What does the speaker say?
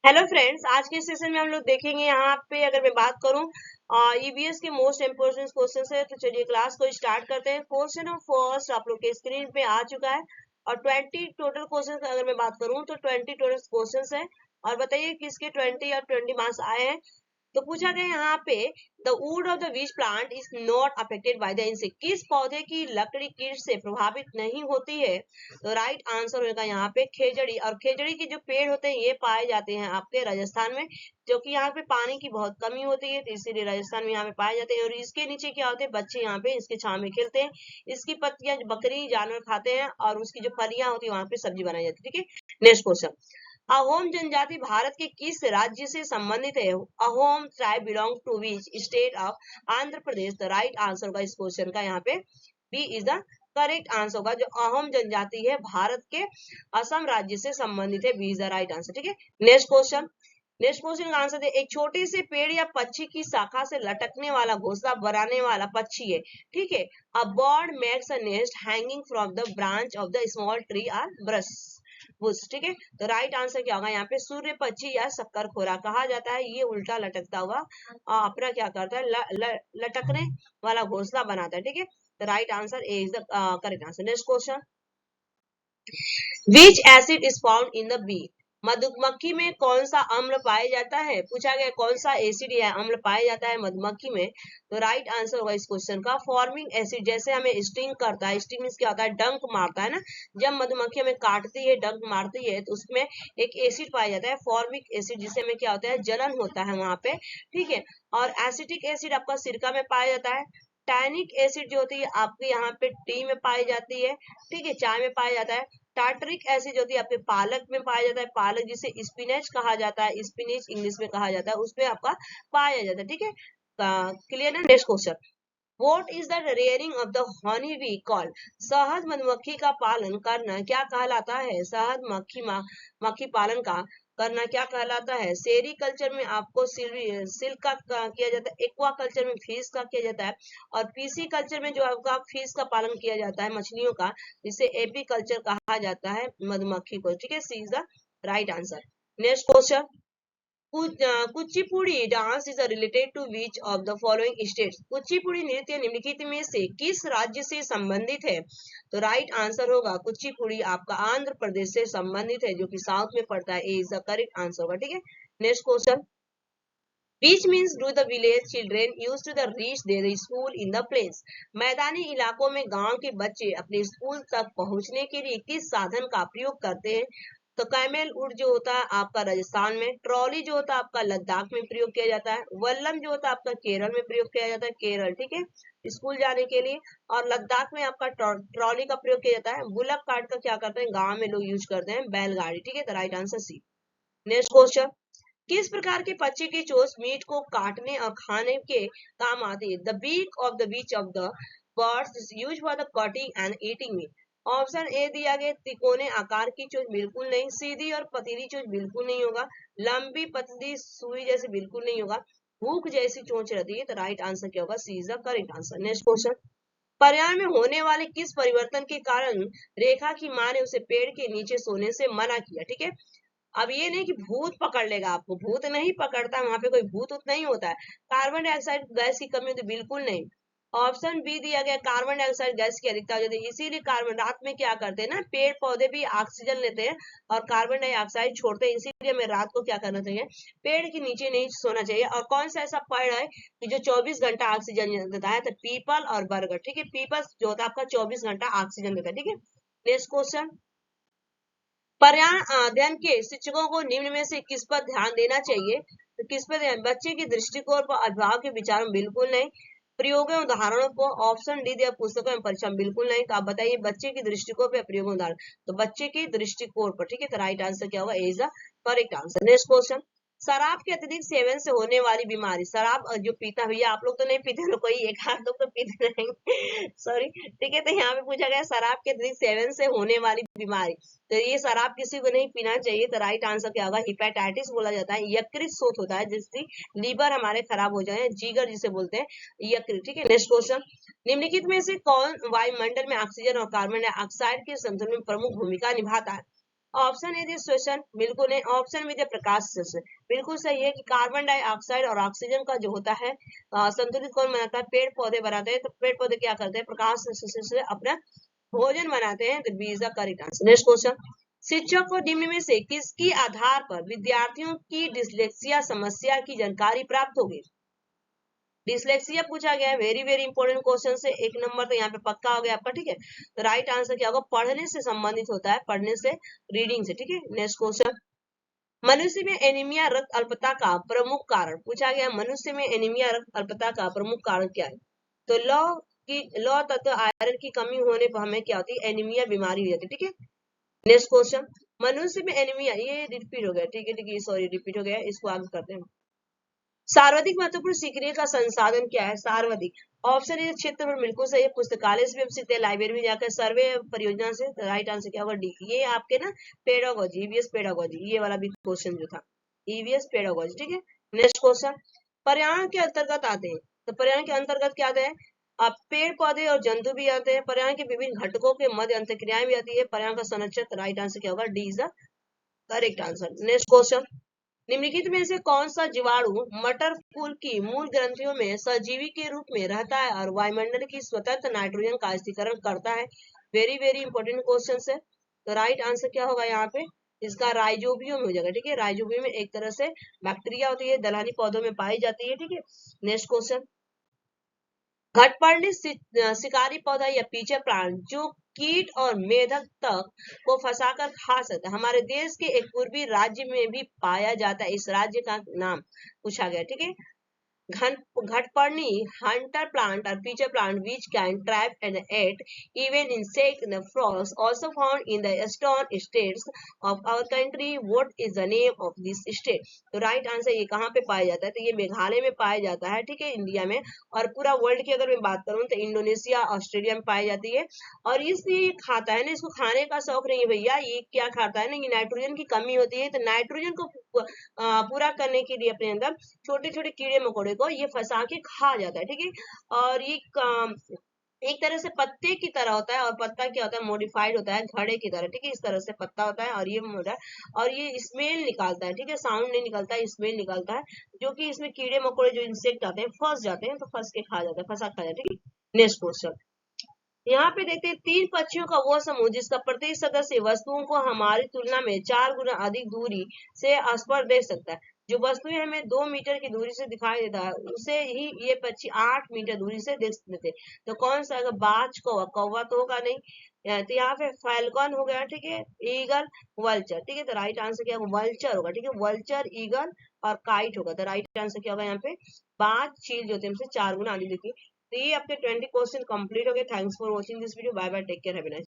Hello friends, आज के session में हम लोग देखेंगे यहाँ पे अगर मैं बात करूँ ईवीएस के मोस्ट इम्पोर्टेंट क्वेश्चन है। तो चलिए क्लास को स्टार्ट करते हैं। क्वेश्चन ऑफ फर्स्ट आप लोग के स्क्रीन पे आ चुका है और 20 टोटल क्वेश्चन अगर मैं बात करूँ तो 20 टोटल क्वेश्चन है। और बताइए किसके 20 और 20 मार्क्स आए हैं। तो पूछा गया यहाँ पे the wood of the which plant is not affected by the insect, किस पौधे की लकड़ी कीट से प्रभावित नहीं होती है। तो राइट आंसर होगा यहाँ पे खेजड़ी। और खेजड़ी के जो पेड़ होते हैं ये पाए जाते हैं आपके राजस्थान में, जो कि यहाँ पे पानी की बहुत कमी होती है, तो इसीलिए राजस्थान में यहाँ पे पाए जाते हैं। और इसके नीचे क्या होते हैं, बच्चे यहाँ पे इसके छांव में खेलते हैं। इसकी पत्तियां बकरी जानवर खाते हैं और उसकी जो फलियां होती है वहां पे सब्जी बनाई जाती है। ठीक है, नेक्स्ट क्वेश्चन। अहोम जनजाति भारत के किस राज्य से संबंधित है। Ahom tribe belong to which state of Andhra Pradesh. The right answer होगा इस क्वेश्चन का यहाँ पे B is the correct answer होगा। जो अहोम जनजाति है भारत के असम राज्य से संबंधित है, B is the right answer. ठीक है, नेक्स्ट क्वेश्चन। नेक्स्ट क्वेश्चन का आंसर दे। एक छोटे से पेड़ या पक्षी की शाखा से लटकने वाला घोंसला बनाने वाला पक्षी है। ठीक है, a bird makes a nest hanging from the branch of the small tree or brush bush. ठीक है, तो राइट आंसर क्या होगा यहाँ पे सूर्य पक्षी या शक्कर खोरा कहा जाता है। ये उल्टा लटकता हुआ अपना क्या करता है, लटकने वाला घोंसला बनाता है। ठीक है, तो right answer A is the correct answer. Next question. Which acid is found in the bee. मधुमक्खी में कौन सा अम्ल पाया जाता है। पूछा गया कौन सा एसिड या अम्ल पाया जाता है मधुमक्खी में। तो राइट आंसर होगा इस क्वेश्चन का फॉर्मिंग एसिड। जैसे हमें स्टिंग करता है, स्टिंग मींस क्या होता है, डंक मारता है ना। जब मधुमक्खी हमें काटती है, डंक मारती है, तो उसमें एक एसिड पाया जाता है फॉर्मिक एसिड, जिससे हमें क्या होता है, जलन होता है वहां पे। ठीक है, और एसिटिक एसिड आपका सिरका में पाया जाता है। टैनिक एसिड जो होती है आपके यहाँ पे टी में पाई जाती है। ठीक है, चाय में पाया जाता है। टार्टरिक एसिड होती है आपके पालक में पाया जाता है। पालक जिसे स्पिनच कहा जाता है, स्पिनच इंग्लिश में कहा जाता है, उसमें आपका पाया जाता है। ठीक है, क्लियर ना। Next question. What is the rearing of the honey bee called? शहद मधुमक्खी का पालन करना क्या कहलाता है। शहद मक्खी पालन का करना क्या कहलाता है। सेरी कल्चर में आपको सिल्क का किया जाता है। एक्वा कल्चर में फिश का किया जाता है। और पीसी कल्चर में जो आपका फिश का पालन किया जाता है, मछलियों का, जिसे एपी कल्चर कहा जाता है मधुमक्खी को। ठीक है, C is the right answer. Next question. Kuchipudi dance is related to which of the following states. Kuchipudi नृत्य निम्नलिखित में से किस राज्य से संबंधित है। तो राइट आंसर होगा कुचिपुड़ी आपका आंध्र प्रदेश से संबंधित है, जो कि साउथ में पड़ता है। ए इज द करेक्ट आंसर होगा। ठीक है, next question. Which means do the village children used to the reach their school in the plains? मैदानी इलाकों में गांव के बच्चे अपने स्कूल तक पहुंचने के लिए किस साधन का प्रयोग करते हैं। तो कैमेल उड जो होता है आपका राजस्थान में, ट्रॉली जो होता है आपका लद्दाख में प्रयोग किया जाता है, वल्लम जो होता है आपका केरल में प्रयोग किया जाता है, केरल। ठीक है, स्कूल जाने के लिए। और लद्दाख में आपका ट्रॉली का प्रयोग किया जाता है। बुलक कार्ट का क्या करते हैं, गांव में लोग यूज करते हैं, बैलगाड़ी। ठीक है, तो right answer C. Next question. किस प्रकार के पक्षी की चोंच मीट को काटने और खाने के काम आती है। The beak of the beach of the birds is used for the cutting and eating meat. Option A दिया गया तिकोने आकार की चोंच बिल्कुल नहीं, सीधी और पतली चोंच बिल्कुल नहीं होगा, लंबी पतली सुई जैसे बिल्कुल नहीं होगा, हुक जैसी चोंच रहती है। तो राइट आंसर क्या होगा, C is the correct answer. Next question. पर्यावरण में होने वाले किस परिवर्तन के कारण रेखा की मां ने उसे पेड़ के नीचे सोने से मना किया। ठीक है, अब ये नहीं कि भूत पकड़ लेगा आपको, भूत नहीं पकड़ता, वहां पे कोई भूत उत नहीं होता है। कार्बन डाइऑक्साइड गैस की कमी होती बिल्कुल नहीं। ऑप्शन बी दिया गया कार्बन डाइऑक्साइड गैस की अधिकता हो जाती है, इसीलिए कार्बन रात में क्या करते हैं ना, पेड़ पौधे भी ऑक्सीजन लेते हैं और कार्बन डाइऑक्साइड छोड़ते हैं, इसीलिए हमें रात को क्या करना चाहिए, पेड़ के नीचे नहीं सोना चाहिए। और कौन सा ऐसा पेड़ है कि जो 24 घंटा ऑक्सीजन देता है, तो पीपल और बरगद। ठीक है, पीपल जो होता है आपका 24 घंटा ऑक्सीजन देता है। ठीक है, नेक्स्ट क्वेश्चन। पर्यावरण अध्ययन के शिक्षकों को निम्न में से किस पर ध्यान देना चाहिए। तो किस पर ध्यान, बच्चे के दृष्टिकोण पर, अभिभावक के विचारों बिल्कुल नहीं, प्रयोगों उदाहरणों को, ऑप्शन डी दिया पुस्तकों एवं परीक्षा बिल्कुल नहीं। तो आप बताइए बच्चे के दृष्टिकोण पर, प्रयोग उदाहरण, तो बच्चे के दृष्टिकोण पर। ठीक है, तो राइट आंसर क्या होगा, A is the correct answer. Next question. शराब के अत्यधिक सेवन से होने वाली बीमारी। शराब जो पीता, भैया आप लोग तो नहीं पीते ना, कोई एक आध लोग तो पीते रहेंगे सॉरी। ठीक है, तो यहाँ पे पूछा गया शराब के अत्यधिक सेवन से होने वाली बीमारी। तो ये शराब किसी को नहीं पीना चाहिए। तो राइट आंसर क्या होगा, हिपेटाइटिस बोला जाता है। यकृत शोथ होता है जिससे लीवर हमारे खराब हो जाए, जिगर जिसे बोलते हैं, यकृत। ठीक है, नेक्स्ट क्वेश्चन। निम्नलिखित में से कौन वायुमंडल में ऑक्सीजन और कार्बन डाइऑक्साइड के संतुलन में प्रमुख भूमिका निभाता है। ऑप्शन ए दिस क्वेश्चन बिल्कुल नहीं, ऑप्शन में प्रकाश से बिल्कुल सही है कि कार्बन डाइऑक्साइड और ऑक्सीजन का जो होता है संतुलित कौन बनाता है, पेड़ पौधे बनाते हैं। तो पेड़ पौधे क्या करते हैं, प्रकाश से अपना भोजन बनाते हैं। तो B is the correct answer. Next question, शिक्षक को निम्न में से किसकी आधार पर विद्यार्थियों की डिसलेक्सिया समस्या की जानकारी प्राप्त होगी। डिसलेक्सिया पूछा गया है, वेरी वेरी इंपॉर्टेंट क्वेश्चन से, एक नंबर तो यहाँ पे पक्का हो गया आपका, ठीक है। तो राइट आंसर क्या होगा, पढ़ने से संबंधित होता है, पढ़ने से, रीडिंग से, ठीक है। नेक्स्ट क्वेश्चन, मनुष्य में एनीमिया रक्त अल्पता का प्रमुख कारण पूछा गया। मनुष्य में एनीमिया रक्त अल्पता का प्रमुख कारण क्या है। तो लौ तत्व आयरन की कमी होने पर हमें क्या होती है, एनीमिया बीमारी हो जाती है, ठीक है। नेक्स्ट क्वेश्चन, मनुष्य में एनीमिया, ये रिपीट हो गया, ठीक है ठीक है, सॉरी रिपीट हो गया, इसको आगे करते हैं। सर्वाधिक महत्वपूर्ण सीखने का संसाधन क्या है, सर्वाधिक। ऑप्शन ए क्षेत्र में बिल्कुल सही है, पुस्तकालय से भी सीखते हैं, लाइब्रेरी में जाकर, सर्वे परियोजना से। राइट आंसर क्या होगा, डी। ये आपके ना पेडागोजी, ईवीएस पेडागोजी, ये वाला भी क्वेश्चन जो था, ईवीएस पेडागोजी, ठीक है। नेक्स्ट क्वेश्चन, पर्यावरण के अंतर्गत आते हैं। तो पर्यावरण के अंतर्गत क्या आते हैं, अब पेड़ पौधे और जंतु भी आते हैं, पर्यावरण के विभिन्न घटकों के मध्य अंतर्क्रियाएं भी आती है, पर्यावरण का संरक्षण। राइट आंसर क्या होगा, D is the correct answer. Next question, निम्नलिखित में से कौन सा जीवाणु मटर फूल की मूल ग्रंथियों में सजीवी के रूप में रहता है और वायुमंडल की स्वतंत्र नाइट्रोजन का स्थिरीकरण करता है। वेरी वेरी इंपॉर्टेंट क्वेश्चन है। तो राइट आंसर क्या होगा यहाँ पे, इसका राइजोबियम हो जाएगा, ठीक है। राइजोबियम में एक तरह से बैक्टीरिया होती है, दलहनी पौधों में पाई जाती है, ठीक है। नेक्स्ट क्वेश्चन, घटपर्णी शिकारी पौधा या पीछे प्राण जो कीट और मेढक तक को फंसाकर खा सकता है, हमारे देश के एक पूर्वी राज्य में भी पाया जाता है, इस राज्य का नाम पूछा गया, ठीक है। घटपर्णी hunter plant or feature plant which can trap and eat even insect and frogs also found in the eastern states of our country. What is the name of this state? तो राइट आंसर ये कहाँ पे पाया जाता है, तो ये मेघालय में पाया जाता है, ठीक है, इंडिया में। और पूरा वर्ल्ड की अगर मैं बात करूँ तो इंडोनेशिया, ऑस्ट्रेलिया में पाई जाती है। और इसलिए ये खाता है ना, इसको खाने का शौक नहीं है भैया, ये क्या खाता है ना, ये नाइट्रोजन की कमी होती है, तो नाइट्रोजन को पूरा करने के लिए अपने अंदर छोटे छोटे कीड़े मकोड़े को ये फंसा के खा जाता है, ठीक है। और ये एक तरह से पत्ते की तरह होता है, और पत्ता क्या होता है, मॉडिफाइड होता है घड़े की तरह, ठीक है, इस तरह से पत्ता होता है, और ये होता है, और ये स्मेल निकालता है, ठीक है, साउंड नहीं निकलता है, स्मेल निकलता है, जो कि इसमें कीड़े मकोड़े जो इंसेक्ट आते हैं फंस जाते हैं, तो फंस के खा जाता है, फंसा खा जाता है, ठीक है। नेक्स्ट क्वेश्चन, यहाँ पे देखते हैं, तीन पक्षियों का वो समूह जिसका प्रत्येक सदस्य वस्तुओं को हमारी तुलना में 4 गुना अधिक दूरी से स्पर्श देख सकता है। जो वस्तुएं हमें 2 मीटर की दूरी से दिखाई देता है उसे ही ये पक्षी 8 मीटर दूरी से देख लेते। तो कौन सा, अगर बाज, कौवा, कौवा तो होगा नहीं, तो यहाँ पे फैल्कन हो गया, ठीक है, ईगल, वल्चर, ठीक है। तो राइट आंसर क्या होगा, वल्चर होगा, ठीक है, वल्चर, ईगल और काइट होगा। तो राइट आंसर क्या होगा यहाँ पे, बाज, चील जो होते हैं हमसे 4 गुना अधिक दिखती। तो ये आपके 20 क्वेश्चन कंप्लीट हो गए। Thanks for watching this video, bye bye, take care, have a nice